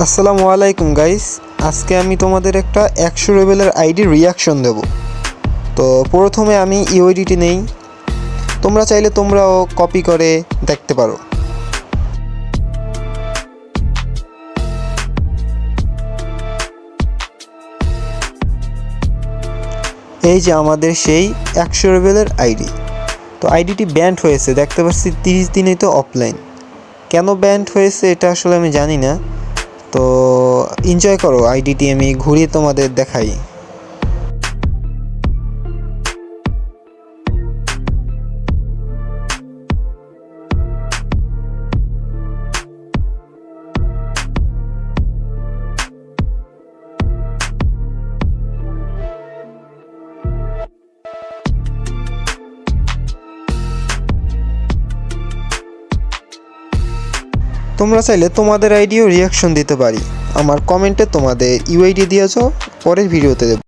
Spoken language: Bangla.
আসসালামু আলাইকুম গাইস, আজকে আমি তোমাদের একটা 100 লেভেলের আইডি রিয়াকশন দেব। তো প্রথমে আমি ইউআইডিটি নেই, তোমরা চাইলে তোমরাও কপি করে দেখতে পারো। এই যে আমাদের সেই 100 লেভেলের আইডি। তো আইডিটি ব্যান্ড হয়েছে, দেখতে পাচ্ছি 30 দিনেই তো অফলাইন। কেন ব্যান্ড হয়েছে এটা আসলে আমি জানি না। তো এনজয় করো, আইডিটি আমি ঘুরিয়ে তোমাদের দেখাই। তোমরা চাইলে তোমাদের আইডিও রিয়াকশন দিতে পারি। আমার কমেন্টে তোমাদের ইউআইডি দিয়েছো, পরের ভিডিওতে দেব।